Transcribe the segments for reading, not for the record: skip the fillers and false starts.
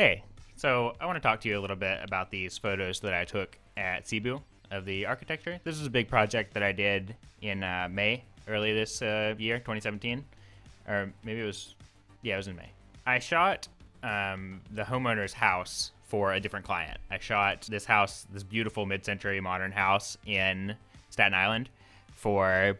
Hey, so I want to talk to you a little bit about these photos that I took at Cebu of the architecture. This is a big project that I did in May, early this year, 2017. Or maybe it was, yeah, it was in May. I shot the homeowner's house for a different client. I shot this house, this beautiful mid-century modern house in Staten Island for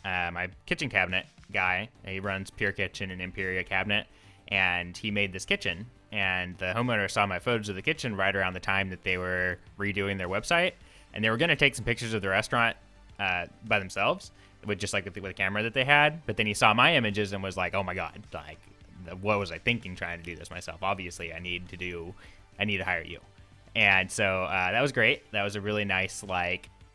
my kitchen cabinet guy. He runs Pure Kitchen and Imperia Cabinet, and he made this kitchen. And the homeowner saw my photos of the kitchen right around the time that they were redoing their website, and they were going to take some pictures of the restaurant by themselves, with just like with the camera that they had. But then he saw my images and was like, "Oh my god, like, what was I thinking trying to do this myself? Obviously, I need to hire you." And so that was great. That was a really nice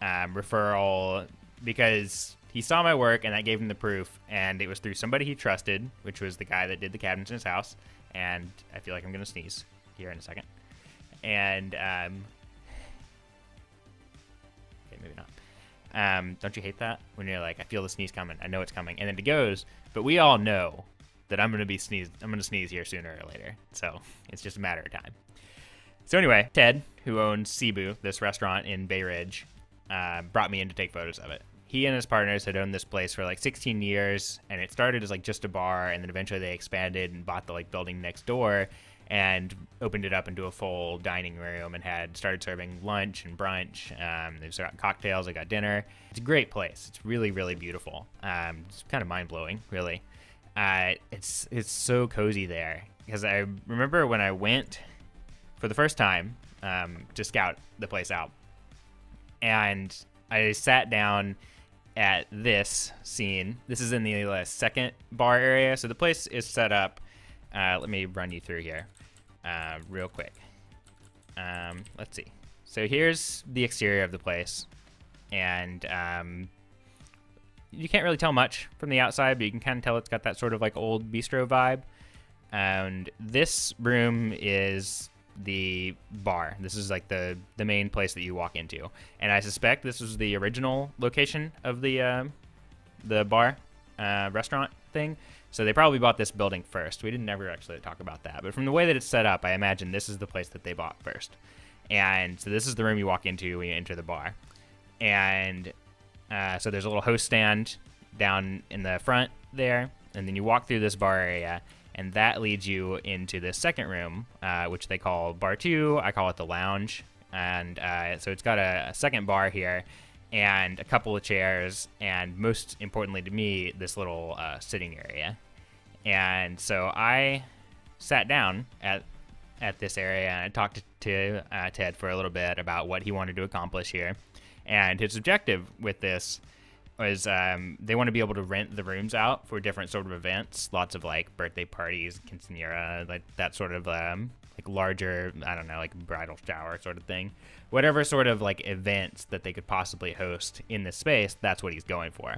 referral, because he saw my work and that gave him the proof, and it was through somebody he trusted, which was the guy that did the cabinets in his house. And I feel like I'm going to sneeze here in a second. And, okay, maybe not. Don't you hate that? When you're like, I feel the sneeze coming. I know it's coming. And then it goes, but we all know that I'm going to sneeze here sooner or later. So it's just a matter of time. So anyway, Ted, who owns Cebu, this restaurant in Bay Ridge, brought me in to take photos of it. He and his partners had owned this place for like 16 years, and it started as like just a bar, and then eventually they expanded and bought the like building next door and opened it up into a full dining room and had started serving lunch and brunch. They served cocktails, they got dinner. It's a great place. It's really, really beautiful. It's kind of mind-blowing, really. It's so cozy there, because I remember when I went for the first time to scout the place out, and I sat down at this scene. This is in the second bar area. So the place is set up. Let me run you through here real quick. Let's see. So here's the exterior of the place. And you can't really tell much from the outside, but you can kind of tell it's got that sort of like old bistro vibe. And this room is the bar. This is like the main place that you walk into, and I suspect this was the original location of the bar restaurant thing. So they probably bought this building first. We didn't never actually talk about that, but from the way that it's set up, I imagine this is the place that they bought first. And so this is the room you walk into when you enter the bar. And so there's a little host stand down in the front there, and then you walk through this bar area, and that leads you into the second room, which they call Bar 2. I call it the lounge. And so it's got a second bar here and a couple of chairs, and most importantly to me, this little sitting area. And so I sat down at this area, and I talked to Ted for a little bit about what he wanted to accomplish here. And his objective with this was they want to be able to rent the rooms out for different sort of events, lots of like birthday parties, quinceanera, like that sort of like larger, I don't know, like bridal shower sort of thing. Whatever sort of like events that they could possibly host in this space, that's what he's going for.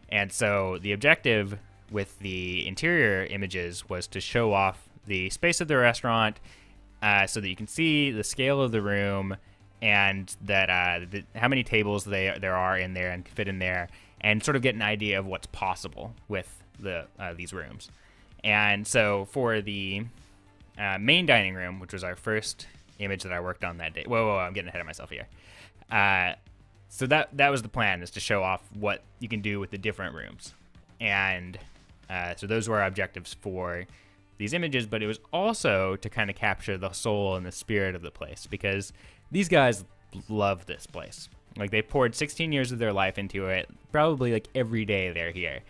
And so the objective with the interior images was to show off the space of the restaurant so that you can see the scale of the room, and that how many tables there are in there and fit in there, and sort of get an idea of what's possible with these rooms. And so for the main dining room, which was our first image that I worked on that day. Whoa, I'm getting ahead of myself here. So that was the plan, is to show off what you can do with the different rooms. And so those were our objectives for these images, but it was also to kind of capture the soul and the spirit of the place, because these guys love this place. Like, they poured 16 years of their life into it, probably like every day they're here.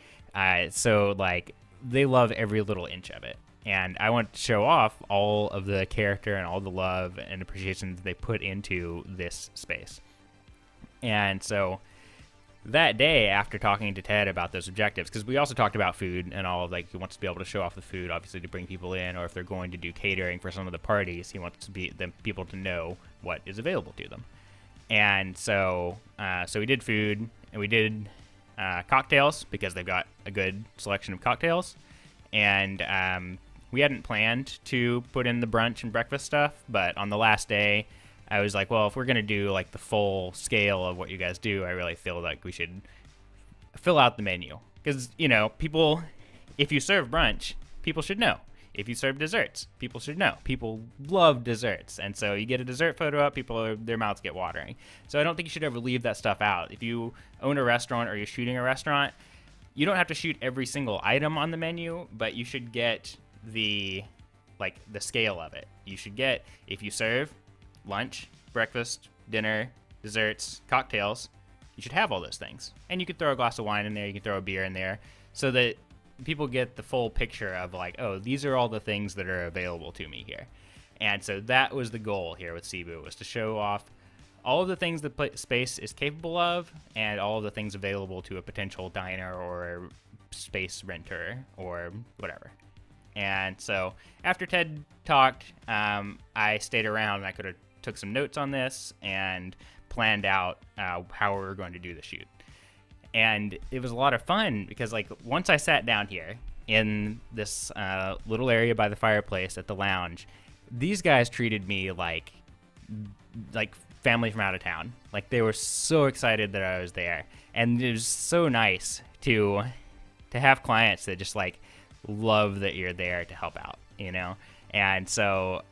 So like they love every little inch of it. And I want to show off all of the character and all the love and appreciation that they put into this space. And so that day, after talking to Ted about those objectives, because we also talked about food and all of, like, he wants to be able to show off the food, obviously, to bring people in, or if they're going to do catering for some of the parties, he wants people to know what is available to them. And so we did food, and we did cocktails, because they've got a good selection of cocktails. And we hadn't planned to put in the brunch and breakfast stuff, but on the last day, I was like, well, if we're going to do like the full scale of what you guys do, I really feel like we should fill out the menu. Because, you know, people, if you serve brunch, people should know. If you serve desserts, people should know. People love desserts. And so you get a dessert photo up, their mouths get watering. So I don't think you should ever leave that stuff out. If you own a restaurant or you're shooting a restaurant, you don't have to shoot every single item on the menu, but you should get the scale of it. You should get, if you serve lunch, breakfast, dinner, desserts, cocktails, you should have all those things. And you could throw a glass of wine in there, you can throw a beer in there, so that people get the full picture of like, oh, these are all the things that are available to me here. And so that was the goal here with Cebu, was to show off all of the things that space is capable of, and all of the things available to a potential diner or space renter or whatever. And so after Ted talked, I stayed around and I could have took some notes on this and planned out how we were going to do the shoot. And it was a lot of fun because like once I sat down here in this little area by the fireplace at the lounge, these guys treated me like family from out of town. Like they were so excited that I was there, and it was so nice to have clients that just like love that you're there to help out, you know. And so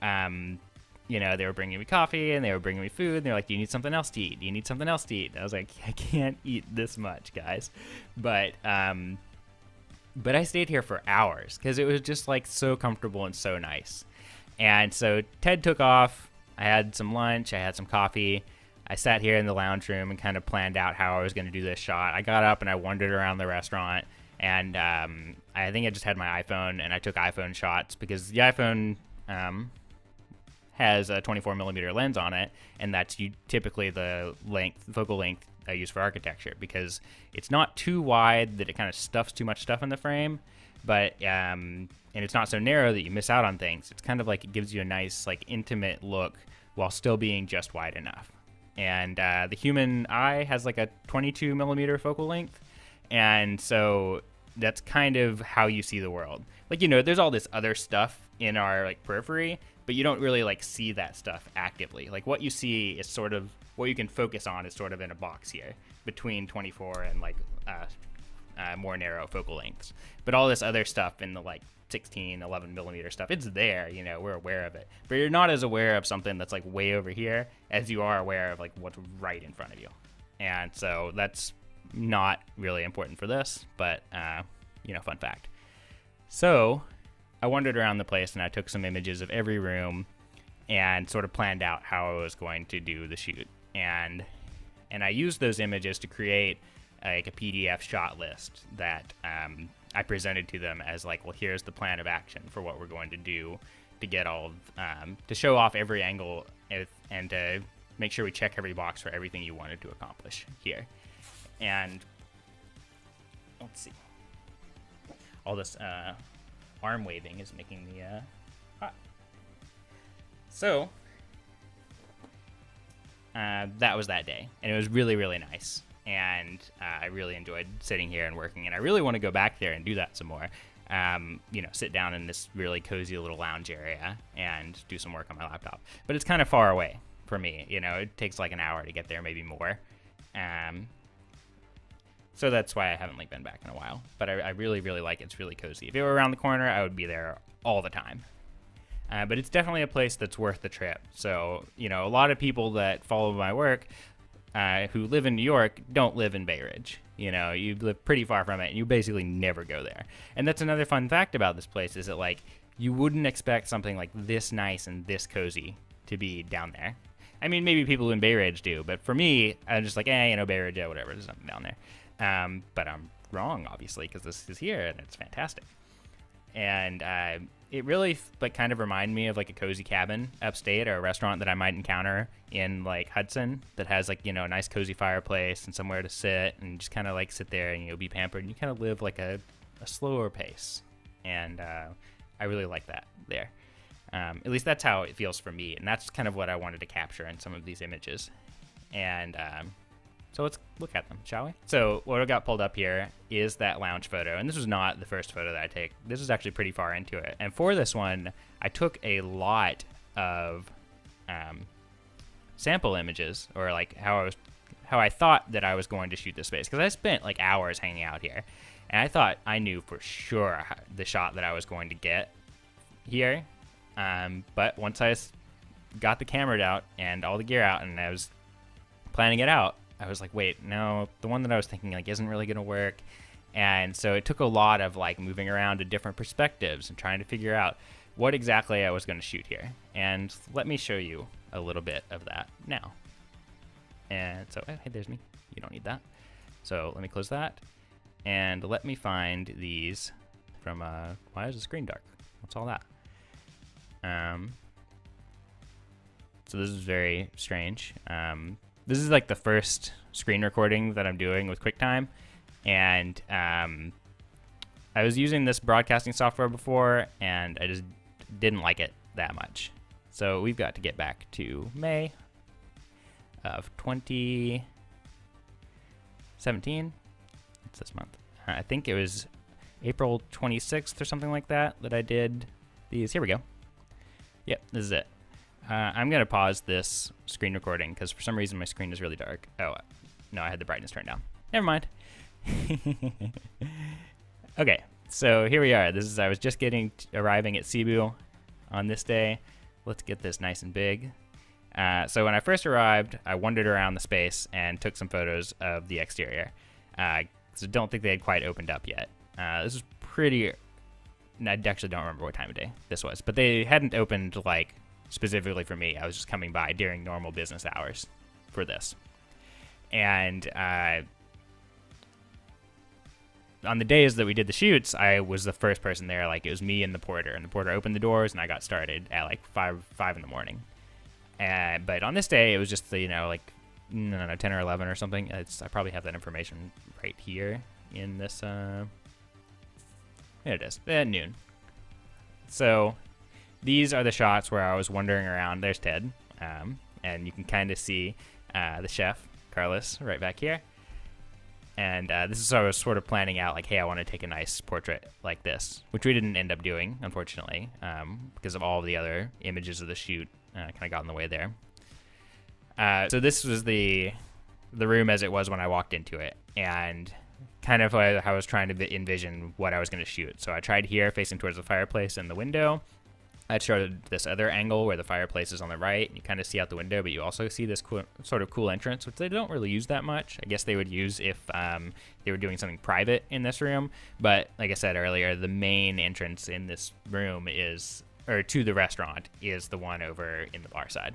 you know, they were bringing me coffee and they were bringing me food, and they're like, do you need something else to eat? Do you need something else to eat? And I was like, I can't eat this much, guys. But I stayed here for hours because it was just like so comfortable and so nice. And so Ted took off. I had some lunch, I had some coffee. I sat here in the lounge room and kind of planned out how I was going to do this shot. I got up and I wandered around the restaurant, and I think I just had my iPhone and I took iPhone shots because the iPhone has a 24 millimeter lens on it, and that's typically the focal length I use for architecture, because it's not too wide that it kind of stuffs too much stuff in the frame, but and it's not so narrow that you miss out on things. It's kind of like it gives you a nice like intimate look while still being just wide enough. And the human eye has like a 22 millimeter focal length, and so that's kind of how you see the world. Like, you know, there's all this other stuff in our like periphery, but you don't really like see that stuff actively. Like what you see is sort of what you can focus on is sort of in a box here between 24 and like more narrow focal lengths. But all this other stuff in the like 16, 11 millimeter stuff, it's there, you know, we're aware of it. But you're not as aware of something that's like way over here as you are aware of like what's right in front of you. And so that's not really important for this, but you know, fun fact. So I wandered around the place and I took some images of every room and sort of planned out how I was going to do the shoot. And I used those images to create like a PDF shot list that I presented to them as like, well, here's the plan of action for what we're going to do to get all of, to show off every angle and to make sure we check every box for everything you wanted to accomplish here. And let's see, all this arm waving is making me hot. So that was that day, and it was really, really nice. And I really enjoyed sitting here and working, and I really want to go back there and do that some more. You know, sit down in this really cozy little lounge area and do some work on my laptop. But it's kind of far away for me. You know, it takes like an hour to get there, maybe more. So that's why I haven't like been back in a while. But I really, really like it. It's really cozy. If it were around the corner, I would be there all the time. But it's definitely a place that's worth the trip. So, you know, a lot of people that follow my work who live in New York don't live in Bay Ridge. You know, you live pretty far from it, and you basically never go there. And that's another fun fact about this place, is that like you wouldn't expect something like this nice and this cozy to be down there. I mean, maybe people in Bay Ridge do, but for me, I'm just like, you know, Bay Ridge, whatever, there's nothing down there. But I'm wrong, obviously, because this is here and it's fantastic. And it really like kind of reminded me of like a cozy cabin upstate, or a restaurant that I might encounter in like Hudson that has like, you know, a nice cozy fireplace and somewhere to sit and just kind of like sit there and, you know, be pampered, and you kind of live like a slower pace. And I really like that there. At least that's how it feels for me, and that's kind of what I wanted to capture in some of these images. And so let's look at them, shall we? So what I got pulled up here is that lounge photo, and this was not the first photo that I take. This is actually pretty far into it. And for this one, I took a lot of sample images, or like how I thought that I was going to shoot this space, because I spent like hours hanging out here, and I thought I knew for sure the shot that I was going to get here. But once I got the camera out and all the gear out and I was planning it out, I was like, wait, no, the one that I was thinking like isn't really gonna work. And so it took a lot of like moving around to different perspectives and trying to figure out what exactly I was going to shoot here. And let me show you a little bit of that now. And so, hey, there's me. You don't need that. So let me close that. And let me find these from, why is the screen dark? What's all that? So this is very strange. This is like the first screen recording that I'm doing with QuickTime. And I was using this broadcasting software before, and I just didn't like it that much. So we've got to get back to May of 2017. It's this month. I think it was April 26th or something like that I did these. Here we go. Yep, this is it. I'm going to pause this screen recording because for some reason my screen is really dark. Oh, no, I had the brightness turned down. Never mind. Okay, so here we are. I was just arriving at Cebu on this day. Let's get this nice and big. So when I first arrived, I wandered around the space and took some photos of the exterior. So don't think they had quite opened up yet. This is pretty. I actually don't remember what time of day this was, but they hadn't opened like specifically for me. I was just coming by during normal business hours for this, and on the days that we did the shoots, I was the first person there. Like, it was me and the porter opened the doors, and I got started at like 5 in the morning. But on this day, it was just, like, I don't know, 10 or 11 or something. I probably have that information right here in this. There it is, at noon. So these are the shots where I was wandering around. There's Ted, and you can kind of see the chef, Carlos, right back here. And this is what I was sort of planning out, like, hey, I want to take a nice portrait like this, which we didn't end up doing, unfortunately, because of all of the other images of the shoot kind of got in the way there. So this was the room as it was when I walked into it, and kind of how I was trying to envision what I was going to shoot. So I tried here, facing towards the fireplace and the window. I showed this other angle where the fireplace is on the right, and you kind of see out the window, but you also see this sort of cool entrance, which they don't really use that much. I guess they would use if they were doing something private in this room. But like I said earlier, the main entrance in this room to the restaurant is the one over in the bar side.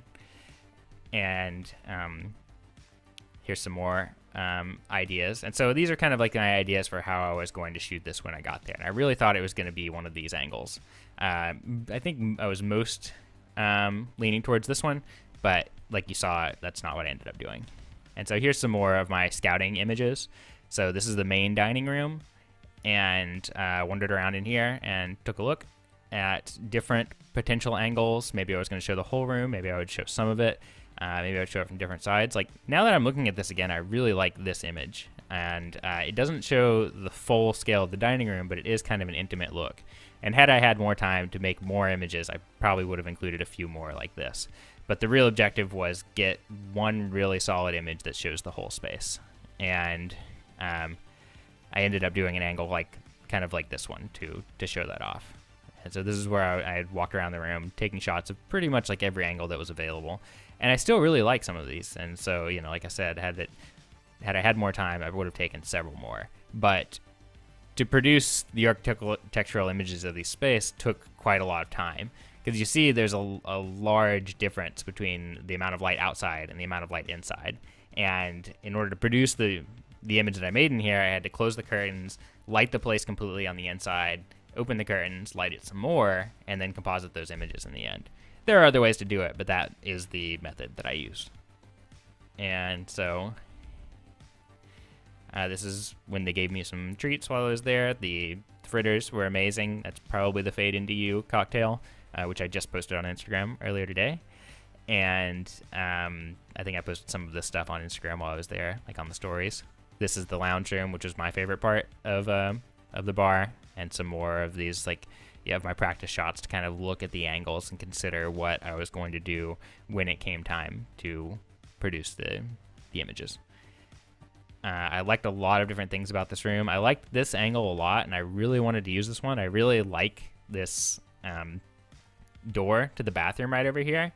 And here's some more ideas. And so these are kind of like my ideas for how I was going to shoot this when I got there. And I really thought it was going to be one of these angles. I think I was most leaning towards this one, but like you saw, that's not what I ended up doing. And so here's some more of my scouting images. So this is the main dining room, and wandered around in here and took a look at different potential angles. Maybe I was going to show the whole room. Maybe I would show some of it. Maybe I would show it from different sides. Like, now that I'm looking at this again, I really like this image. And it doesn't show the full scale of the dining room, but it is kind of an intimate look. And had I had more time to make more images, I probably would have included a few more like this. But the real objective was get one really solid image that shows the whole space. And I ended up doing an angle kind of like this one to show that off. And so this is where I had walked around the room taking shots of pretty much like every angle that was available. And I still really like some of these. And so, like I said, had I had more time, I would have taken several more. But to produce the architectural images of this space took quite a lot of time. Because you see there's a large difference between the amount of light outside and the amount of light inside. And in order to produce the image that I made in here, I had to close the curtains, light the place completely on the inside, open the curtains, light it some more, and then composite those images in the end. There are other ways to do it, but that is the method that I used. And so this is when they gave me some treats while I was there. The fritters were amazing. That's probably the Fade Into You cocktail, which I just posted on Instagram earlier today. And I think I posted some of this stuff on Instagram while I was there, like on the stories. This is the lounge room, which was my favorite part of the bar, and some more of these, like, you have my practice shots to kind of look at the angles and consider what I was going to do when it came time to produce the images. I liked a lot of different things about this room. I liked this angle a lot, and I really wanted to use this one. I really like this door to the bathroom right over here,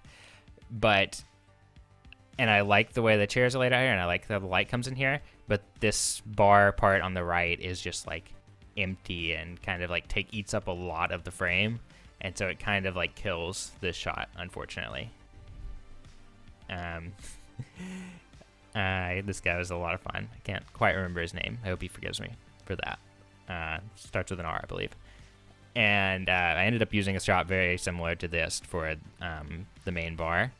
and I like the way the chairs are laid out here, and I like how the light comes in here, but this bar part on the right is just like empty and kind of like eats up a lot of the frame, and so it kind of like kills this shot, unfortunately. This guy was a lot of fun. I can't quite remember his name. I hope he forgives me for that. Starts with an R, I believe. And I ended up using a shot very similar to this for the main bar.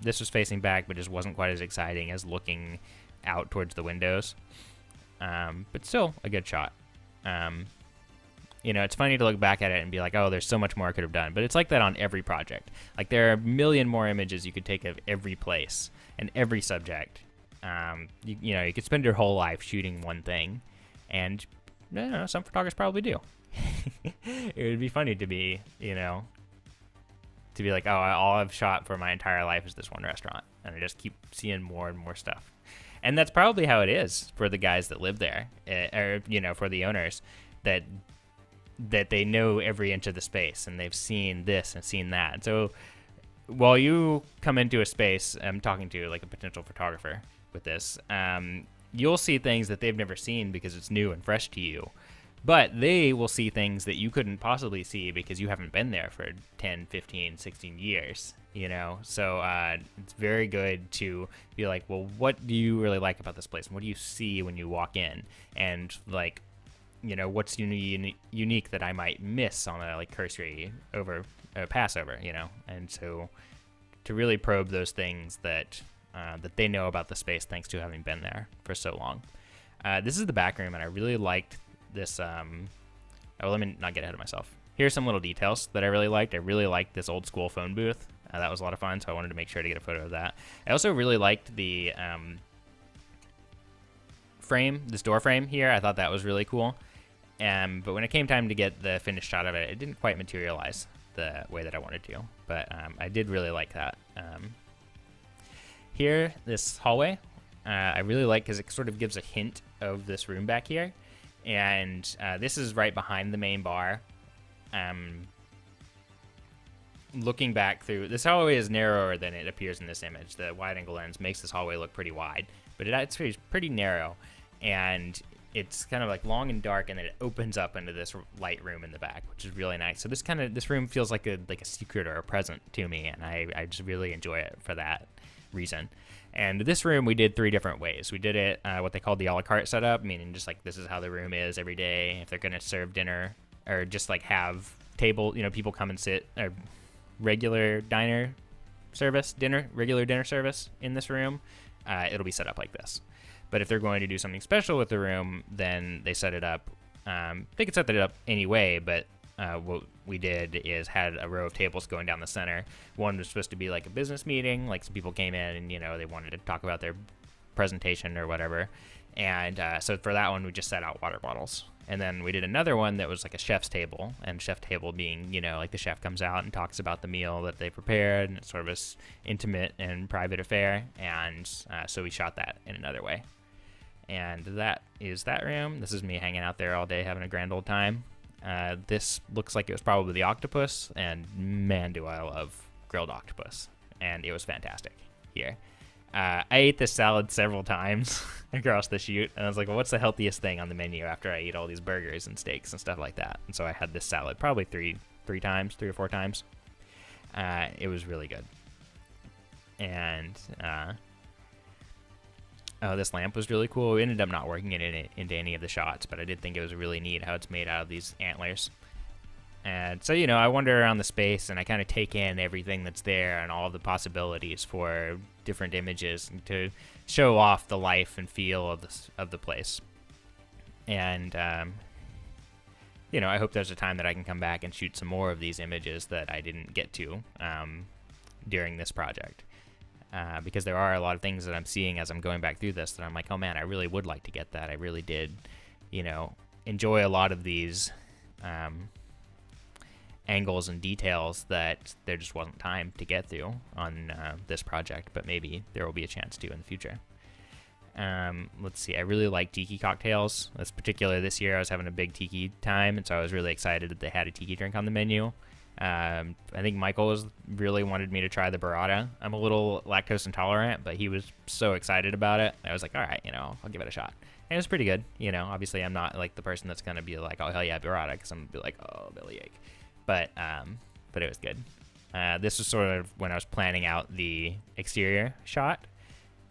This was facing back, but just wasn't quite as exciting as looking out towards the windows. But still a good shot. It's funny to look back at it and be like, oh, there's so much more I could have done. But it's like that on every project. Like, there are a million more images you could take of every place and every subject. You could spend your whole life shooting one thing. And, some photographers probably do. It would be funny to be, to be like, oh, all I've shot for my entire life is this one restaurant. And I just keep seeing more and more stuff. And that's probably how it is for the guys that live there, or, for the owners, that they know every inch of the space and they've seen this and seen that. And so while you come into a space, I'm talking to like a potential photographer with this, you'll see things that they've never seen because it's new and fresh to you. But they will see things that you couldn't possibly see because you haven't been there for 10, 15, 16 years, So it's very good to be like, well, what do you really like about this place? And what do you see when you walk in? And like, what's unique that I might miss on a like cursory pass over, And so to really probe those things that they know about the space thanks to having been there for so long. This is the back room, and I really liked this. Let me not get ahead of myself. Here's some little details that I really liked. I really liked this old school phone booth. That was a lot of fun, so I wanted to make sure to get a photo of that. I also really liked the frame, this door frame here. I thought that was really cool. But when it came time to get the finished shot of it, it didn't quite materialize the way that I wanted to. But I did really like that. Here, this hallway, I really like because it sort of gives a hint of this room back here. And this is right behind the main bar. Looking back through, this hallway is narrower than it appears in this image. The wide-angle lens makes this hallway look pretty wide, but it's pretty narrow. And it's kind of like long and dark, and then it opens up into this light room in the back, which is really nice. So this room feels like a secret or a present to me, and I just really enjoy it for that reason. And this room we did 3 different ways. We did it what they called the a la carte setup, meaning just like this is how the room is every day. If they're going to serve dinner or just like have table, people come and sit, or regular dinner service in this room, it'll be set up like this. But if they're going to do something special with the room, then they set it up. They could set it up anyway, but what we did is had a row of tables going down the center. One was supposed to be like a business meeting, like some people came in and, they wanted to talk about their presentation or whatever. And so for that one, we just set out water bottles. And then we did another one that was like a chef's table, and chef table being, like the chef comes out and talks about the meal that they prepared, and it's sort of an intimate and private affair. And so we shot that in another way. And that is that room. This is me hanging out there all day having a grand old time. This looks like it was probably the octopus, and man, do I love grilled octopus. And it was fantastic here. I ate this salad several times across the shoot, and I was like, well, what's the healthiest thing on the menu after I eat all these burgers and steaks and stuff like that? And so I had this salad probably three or four times. It was really good. And this lamp was really cool. We ended up not working it into any of the shots, but I did think it was really neat how it's made out of these antlers. And so, I wander around the space, and I kind of take in everything that's there and all of the possibilities for different images to show off the life and feel of the place. And, I hope there's a time that I can come back and shoot some more of these images that I didn't get to during this project. Because there are a lot of things that I'm seeing as I'm going back through this that I'm like, oh man, I really would like to get that. I really did, enjoy a lot of these angles and details that there just wasn't time to get through on this project, but maybe there will be a chance to in the future. Let's see, I really like tiki cocktails. That's particular this year. I was having a big tiki time, and so I was really excited that they had a tiki drink on the menu. I think Michael really wanted me to try the burrata. I'm a little lactose intolerant, but he was so excited about it. I was like, all right, I'll give it a shot. And it was pretty good. Obviously I'm not like the person that's going to be like, oh, hell yeah, burrata, because I'm going to be like, oh, bellyache. But it was good. This was sort of when I was planning out the exterior shot,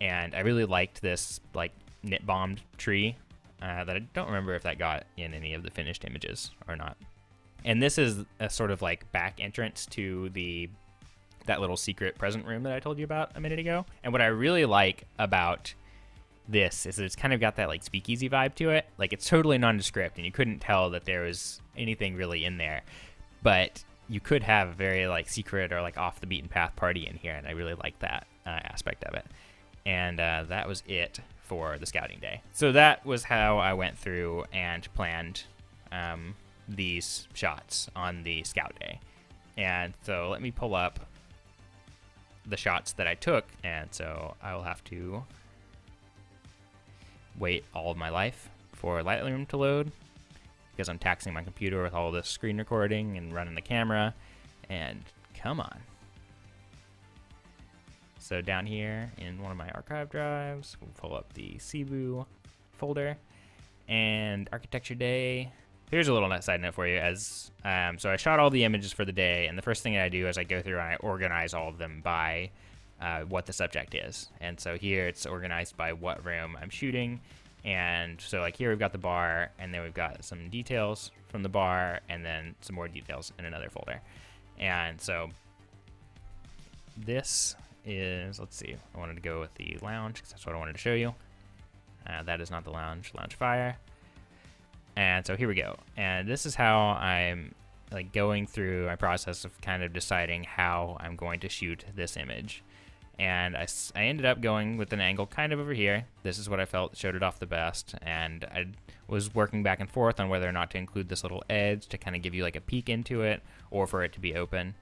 and I really liked this like knit bombed tree that I don't remember if that got in any of the finished images or not. And this is a sort of like back entrance to that little secret present room that I told you about a minute ago. And what I really like about this is that it's kind of got that like speakeasy vibe to it. Like it's totally nondescript, and you couldn't tell that there was anything really in there. But you could have a very like secret or like off the beaten path party in here, and I really like that aspect of it. And that was it for the scouting day. So that was how I went through and planned these shots on the scout day. And so let me pull up the shots that I took, and so I will have to wait all of my life for Lightroom to load, because I'm taxing my computer with all this screen recording and running the camera, and come on. So down here in one of my archive drives, we'll pull up the Cebu folder, and architecture day. Here's a little side note for you. So I shot all the images for the day, and the first thing I do is I go through and I organize all of them by what the subject is. And so here it's organized by what room I'm shooting. And so like here we've got the bar, and then we've got some details from the bar, and then some more details in another folder. And so this is, let's see, I wanted to go with the lounge because that's what I wanted to show you. That is not the lounge fire. And so here we go. And this is how I'm like going through my process of kind of deciding how I'm going to shoot this image. And I ended up going with an angle kind of over here. This is what I felt showed it off the best. And I was working back and forth on whether or not to include this little edge to kind of give you like a peek into it, or for it to be open.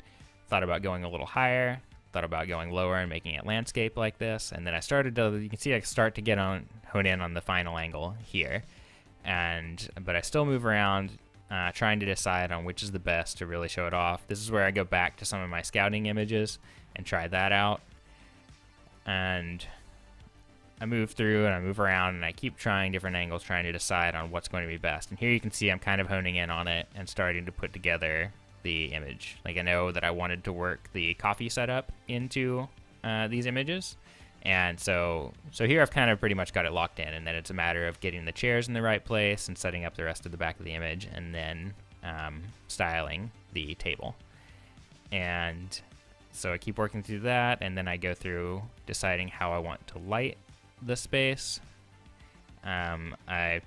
Thought about going a little higher, thought about going lower and making it landscape like this. And then I started to, you can see I start to hone in on the final angle here. But I still move around, trying to decide on which is the best to really show it off. This is where I go back to some of my scouting images and try that out. And I move through and I move around, and I keep trying different angles, trying to decide on what's going to be best. And here you can see I'm kind of honing in on it and starting to put together the image. Like I know that I wanted to work the coffee setup into these images. And so here I've kind of pretty much got it locked in, and then it's a matter of getting the chairs in the right place and setting up the rest of the back of the image, and then styling the table. And so I keep working through that, and then I go through deciding how I want to light the space. I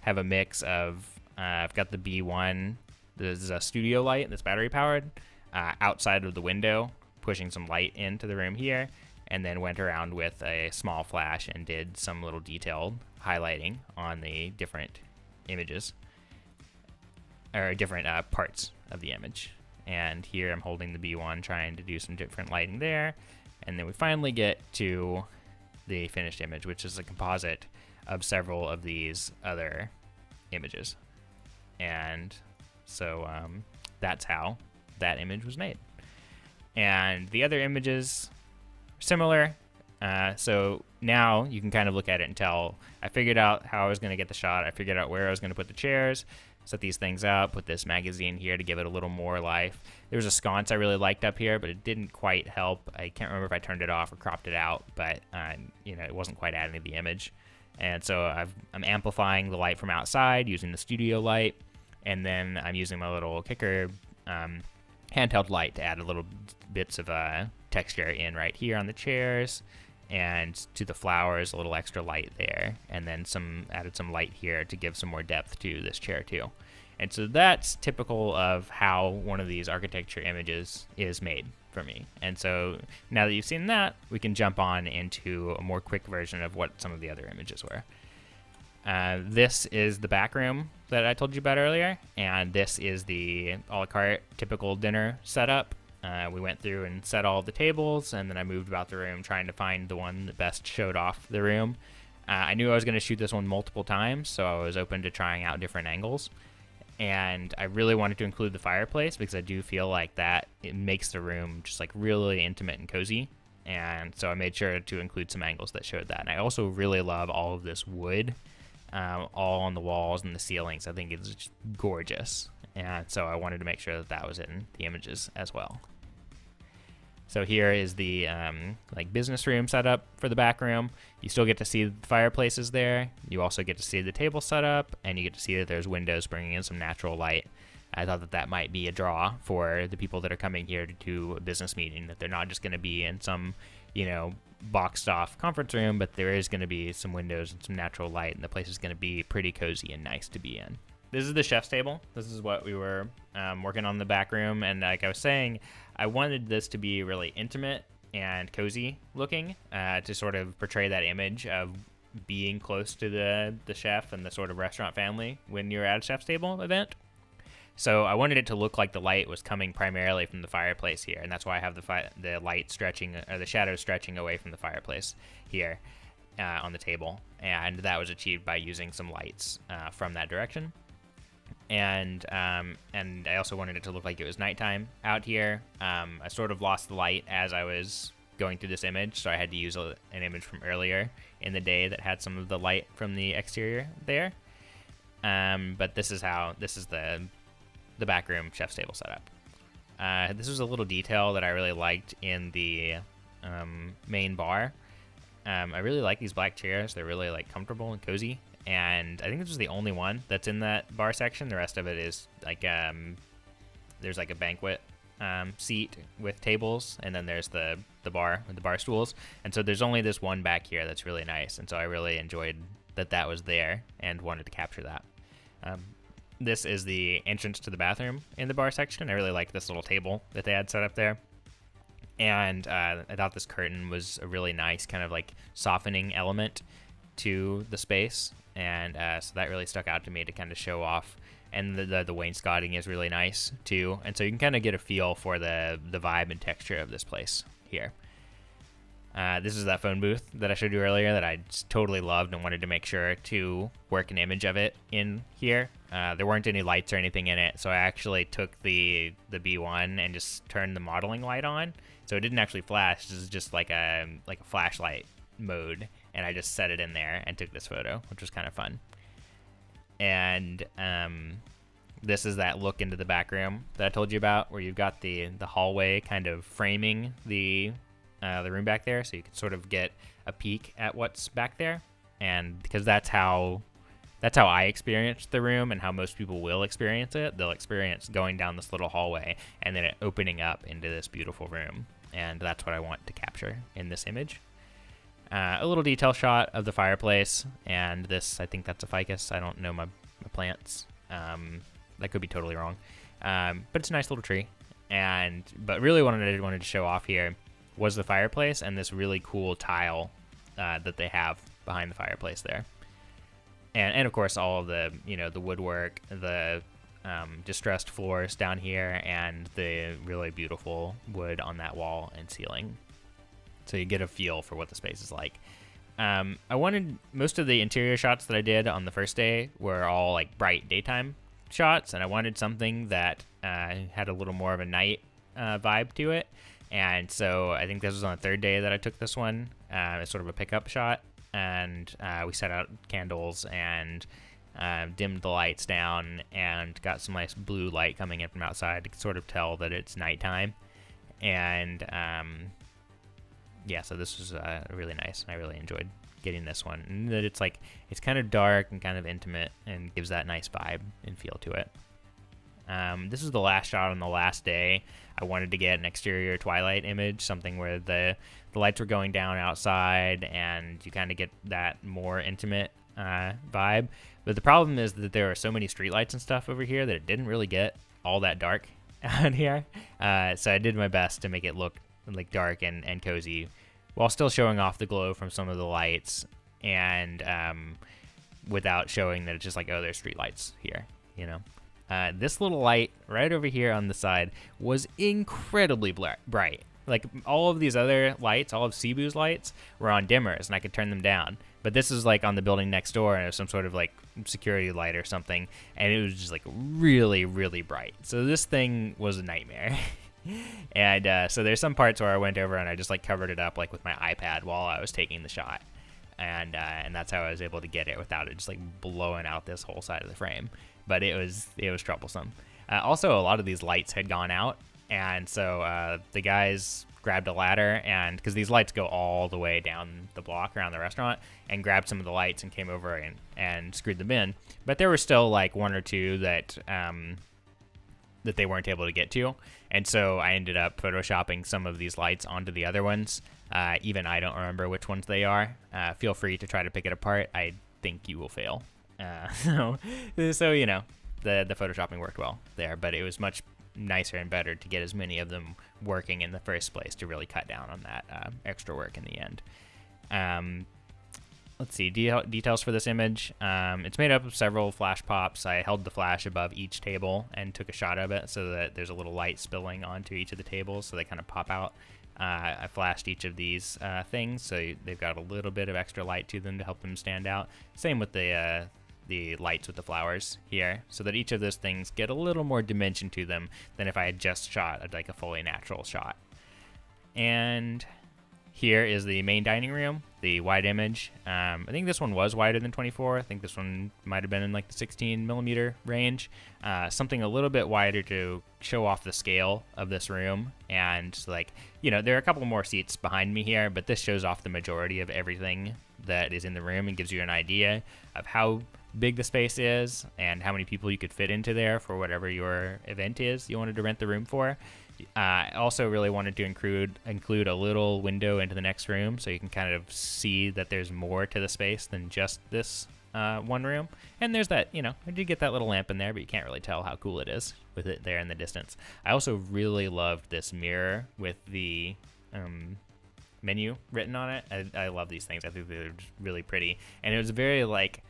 have a mix of, I've got the B1, this is a studio light that's battery powered, outside of the window, pushing some light into the room here. And then went around with a small flash and did some little detailed highlighting on the different images, or different parts of the image. And here I'm holding the B1, trying to do some different lighting there. And then we finally get to the finished image, which is a composite of several of these other images. And so that's how that image was made. And the other images, similar. So now you can kind of look at it and tell I figured out how I was going to get the shot. I figured out where I was going to put the chairs, set these things up, put this magazine here to give it a little more life. There was a sconce I really liked up here, but it didn't quite help. I can't remember if I turned it off or cropped it out, but it wasn't quite adding to the image. And so I'm amplifying the light from outside using the studio light, and then I'm using my little Kicker handheld light to add a little bits of texture in right here on the chairs, and to the flowers, a little extra light there, and then added some light here to give some more depth to this chair too. And so that's typical of how one of these architecture images is made for me. And so now that you've seen that, we can jump on into a more quick version of what some of the other images were. This is the back room that I told you about earlier, and this is the a la carte typical dinner setup. We went through and set all the tables, and then I moved about the room trying to find the one that best showed off the room. I knew I was going to shoot this one multiple times, so I was open to trying out different angles. And I really wanted to include the fireplace because I do feel like that it makes the room just like really intimate and cozy. And so I made sure to include some angles that showed that. And I also really love all of this wood, all on the walls and the ceilings. I think it's just gorgeous. And so I wanted to make sure that that was in the images as well. So here is the like business room setup for the back room. You still get to see the fireplaces there. You also get to see the table setup, and you get to see that there's windows bringing in some natural light. I thought that that might be a draw for the people that are coming here to do a business meeting, that they're not just going to be in some, boxed off conference room, but there is going to be some windows and some natural light, and the place is going to be pretty cozy and nice to be in. This is the chef's table. This is what we were working on in the back room. And like I was saying, I wanted this to be really intimate and cozy looking to sort of portray that image of being close to the chef and the sort of restaurant family when you're at a chef's table event. So I wanted it to look like the light was coming primarily from the fireplace here. And that's why I have the light stretching, or the shadows stretching away from the fireplace here on the table. And that was achieved by using some lights from that direction. And I also wanted it to look like it was nighttime out here. I sort of lost the light as I was going through this image, so I had to use an image from earlier in the day that had some of the light from the exterior there. But this is the back room chef's table setup. This was a little detail that I really liked in the main bar. I really like these black chairs. They're really like comfortable and cozy. And I think this was the only one that's in that bar section. The rest of it is like there's like a banquet seat with tables, and then there's the bar with the bar stools. And so there's only this one back here that's really nice. And so I really enjoyed that was there and wanted to capture that. This is the entrance to the bathroom in the bar section. I really liked this little table that they had set up there. And I thought this curtain was a really nice kind of like softening element to the space. And so that really stuck out to me to kind of show off. And the wainscoting is really nice too. And so you can kind of get a feel for the vibe and texture of this place here. This is that phone booth that I showed you earlier that I just totally loved and wanted to make sure to work an image of it in here. There weren't any lights or anything in it, so I actually took the B1 and just turned the modeling light on. So it didn't actually flash. This is just like a flashlight mode. And I just set it in there and took this photo, which was kind of fun. And this is that look into the back room that I told you about, where you've got the hallway kind of framing the room back there, so you can sort of get a peek at what's back there. And because that's how I experienced the room, and how most people will experience it. They'll experience going down this little hallway and then it opening up into this beautiful room. And that's what I want to capture in this image. A little detail shot of the fireplace, and this, I think that's a ficus. I don't know my plants. That could be totally wrong. But it's a nice little tree. But really what I wanted to show off here was the fireplace and this really cool tile that they have behind the fireplace there. And of course all of the, the woodwork, the distressed floors down here, and the really beautiful wood on that wall and ceiling. So you get a feel for what the space is like. I wanted most of the interior shots that I did on the first day were all like bright daytime shots, and I wanted something that had a little more of a night vibe to it. And so I think this was on the third day that I took this one. It's sort of a pickup shot, and we set out candles and dimmed the lights down and got some nice blue light coming in from outside to sort of tell that it's nighttime. And yeah, so this was really nice, and I really enjoyed getting this one. And that it's kind of dark and kind of intimate and gives that nice vibe and feel to it. This is the last shot on the last day. I wanted to get an exterior twilight image, something where the lights were going down outside and you kind of get that more intimate vibe. But the problem is that there are so many streetlights and stuff over here that it didn't really get all that dark out here. So I did my best to make it look like dark and cozy while still showing off the glow from some of the lights, and without showing that it's just like, oh, there's street lights here, this little light right over here on the side was incredibly bright. Like all of these other lights, all of Cebu's lights were on dimmers, and I could turn them down, But this is like on the building next door, and it was some sort of like security light or something, and it was just like really, really bright. So this thing was a nightmare. And so there's some parts where I went over and I just like covered it up like with my iPad while I was taking the shot, and that's how I was able to get it without it just like blowing out this whole side of the frame. But it was troublesome. Also, a lot of these lights had gone out, and so the guys grabbed a ladder, and because these lights go all the way down the block around the restaurant, and grabbed some of the lights and came over and screwed them in. But there were still like one or two that they weren't able to get to, and so I ended up photoshopping some of these lights onto the other ones. Even I don't remember which ones they are. Feel free to try to pick it apart. I think you will fail. So you know, the photoshopping worked well there, but it was much nicer and better to get as many of them working in the first place to really cut down on that extra work in the end. Let's see, details for this image. It's made up of several flash pops. I held the flash above each table and took a shot of it so that there's a little light spilling onto each of the tables, so they kind of pop out. I flashed each of these things, so they've got a little bit of extra light to them to help them stand out. Same with the lights with the flowers here, so that each of those things get a little more dimension to them than if I had just shot like a fully natural shot. And here is the main dining room, the wide image. I think this one was wider than 24. I think this one might have been in like the 16 millimeter range. Something a little bit wider to show off the scale of this room. And like, you know, there are a couple more seats behind me here, but this shows off the majority of everything that is in the room and gives you an idea of how big the space is and how many people you could fit into there for whatever your event is you wanted to rent the room for. I also really wanted to include a little window into the next room so you can kind of see that there's more to the space than just this one room. And there's that, you know, I did get that little lamp in there, but you can't really tell how cool it is with it there in the distance. I also really loved this mirror with the menu written on it. I love these things. I think they're just really pretty. And it was a very like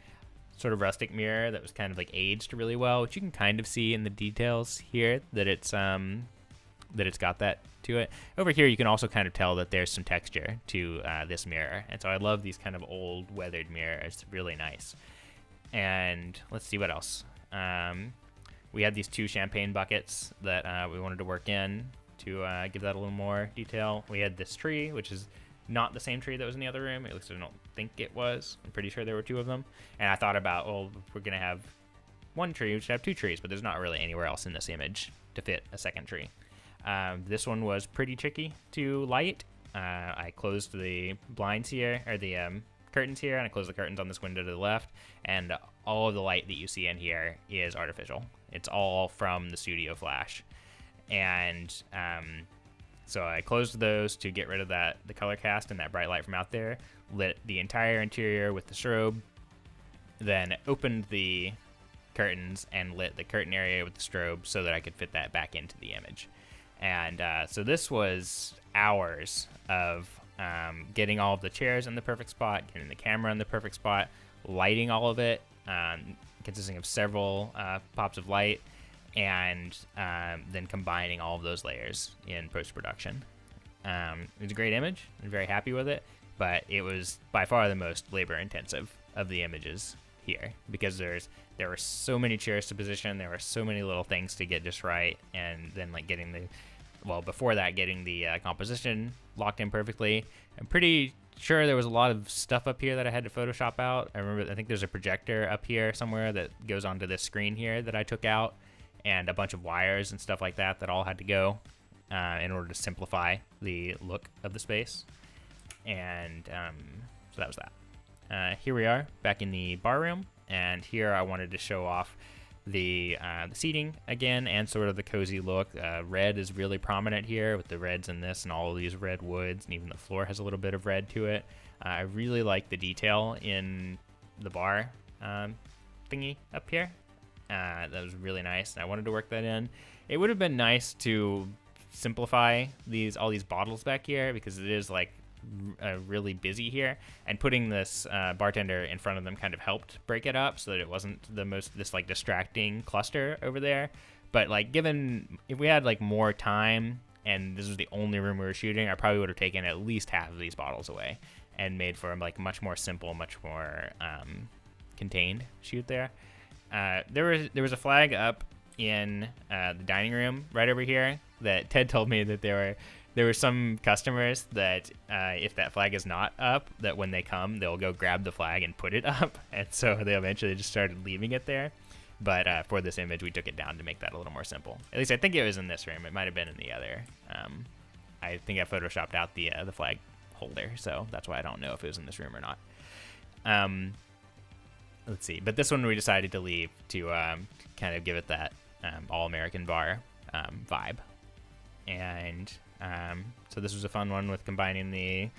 sort of rustic mirror that was kind of like aged really well, which you can kind of see in the details here that it's got that to it. Over here, you can also kind of tell that there's some texture to this mirror. And so I love these kind of old weathered mirrors. It's really nice. And let's see what else. We had these two champagne buckets that we wanted to work in to give that a little more detail. We had this tree, which is not the same tree that was in the other room. At least I don't think it was. I'm pretty sure there were two of them. And I thought about, well, if we're going to have one tree, we should have two trees, but there's not really anywhere else in this image to fit a second tree. This one was pretty tricky to light. I closed the blinds here, or the curtains here, and I closed the curtains on this window to the left, and all of the light that you see in here is artificial. It's all from the studio flash. And so I closed those to get rid of the color cast and that bright light from out there, lit the entire interior with the strobe, then opened the curtains and lit the curtain area with the strobe so that I could fit that back into the image. And so this was hours of getting all of the chairs in the perfect spot, getting the camera in the perfect spot, lighting all of it, consisting of several pops of light, and then combining all of those layers in post-production. It was a great image. I'm very happy with it, but it was by far the most labor-intensive of the images here, because there were so many chairs to position, there were so many little things to get just right, and then like getting the composition locked in perfectly. I'm pretty sure there was a lot of stuff up here that I had to Photoshop out. I think there's a projector up here somewhere that goes onto this screen here that I took out, and a bunch of wires and stuff like that all had to go in order to simplify the look of the space. And so that was that. Here we are back in the bar room, and here I wanted to show off the seating again and sort of the cozy look. Red is really prominent here with the reds in this and all of these red woods, and even the floor has a little bit of red to it. I really like the detail in the bar thingy up here. That was really nice, and I wanted to work that in. It would have been nice to simplify all these bottles back here, because it is like really busy here, and putting this bartender in front of them kind of helped break it up so that it wasn't this like distracting cluster over there. But like, if we had like more time and this was the only room we were shooting, I probably would have taken at least half of these bottles away and made for like much more simple, much more contained shoot there. There was a flag up in the dining room right over here that Ted told me that there were some customers that if that flag is not up, that when they come, they'll go grab the flag and put it up. And so they eventually just started leaving it there. But for this image, we took it down to make that a little more simple. At least I think it was in this room. It might have been in the other. I think I photoshopped out the flag holder, so that's why I don't know if it was in this room or not. Let's see. But this one we decided to leave to kind of give it that all-American bar vibe. And so this was a fun one with combining the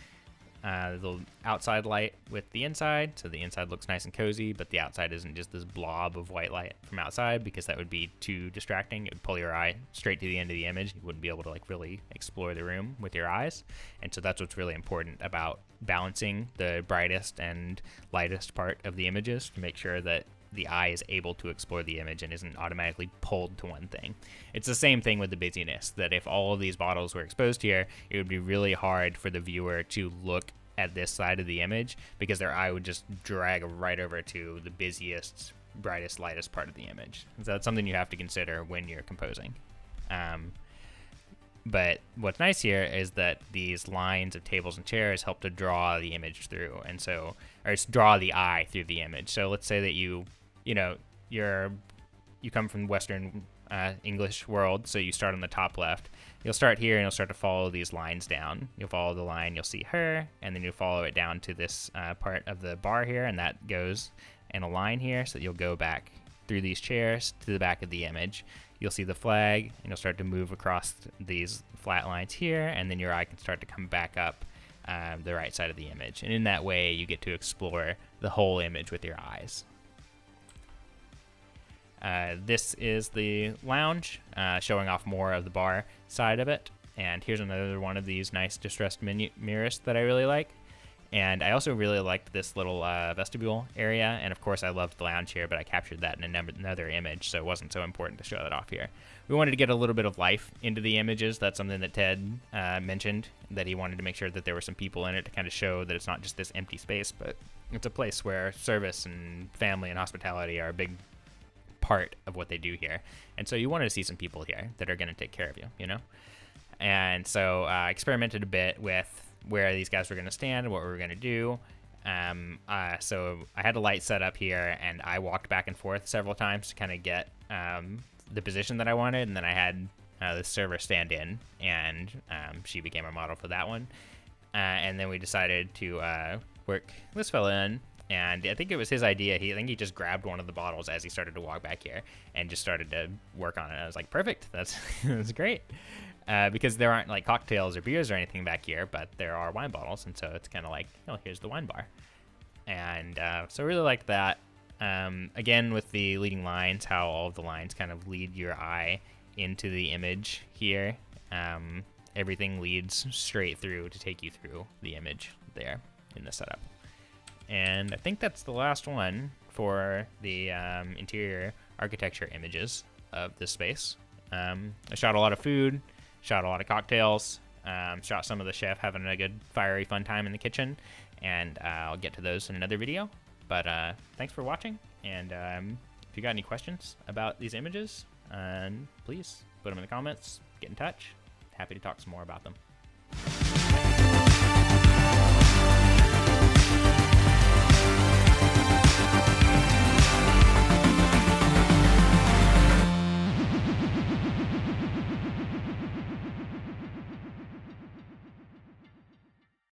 outside light with the inside, so the inside looks nice and cozy, but the outside isn't just this blob of white light from outside, because that would be too distracting. It would pull your eye straight to the end of the image. You wouldn't be able to like really explore the room with your eyes. And so that's what's really important about balancing the brightest and lightest part of the images, to make sure that the eye is able to explore the image and isn't automatically pulled to one thing. It's the same thing with the busyness, that if all of these bottles were exposed here, it would be really hard for the viewer to look at this side of the image, because their eye would just drag right over to the busiest, brightest, lightest part of the image. So that's something you have to consider when you're composing. But what's nice here is that these lines of tables and chairs help to draw the image through, and so, or it's draw the eye through the image. So let's say that you come from Western English world, so you start on the top left. You'll start here and you'll start to follow these lines down. You'll follow the line, you'll see her, and then you'll follow it down to this part of the bar here, and that goes in a line here, so that you'll go back through these chairs to the back of the image. You'll see the flag, and you'll start to move across these flat lines here, and then your eye can start to come back up the right side of the image. And in that way, you get to explore the whole image with your eyes. This is the lounge, showing off more of the bar side of it. And here's another one of these nice distressed mirrors that I really like. And I also really liked this little vestibule area. And of course, I loved the lounge here, but I captured that in another image, so it wasn't so important to show that off here. We wanted to get a little bit of life into the images. That's something that Ted mentioned, that he wanted to make sure that there were some people in it to kind of show that it's not just this empty space, but it's a place where service and family and hospitality are a big part of what they do here. And so you wanted to see some people here that are going to take care of you, you know? And so I experimented a bit with where these guys were going to stand and what we were going to do. So I had a light set up here, and I walked back and forth several times to kind of get the position that I wanted. And then I had the server stand in, and she became a model for that one. And then we decided to work this fella in. And I think it was his idea. I think he just grabbed one of the bottles as he started to walk back here and just started to work on it. I was like, perfect. That's great. Because there aren't like cocktails or beers or anything back here, but there are wine bottles. And so it's kind of like, oh, here's the wine bar. And so I really liked that. Again, with the leading lines, how all of the lines kind of lead your eye into the image here. Everything leads straight through to take you through the image there in the setup. And I think that's the last one for the interior architecture images of this space. I shot a lot of food, shot a lot of cocktails, shot some of the chef having a good fiery fun time in the kitchen, and I'll get to those in another video. But thanks for watching, and if you got any questions about these images, please put them in the comments, get in touch. Happy to talk some more about them.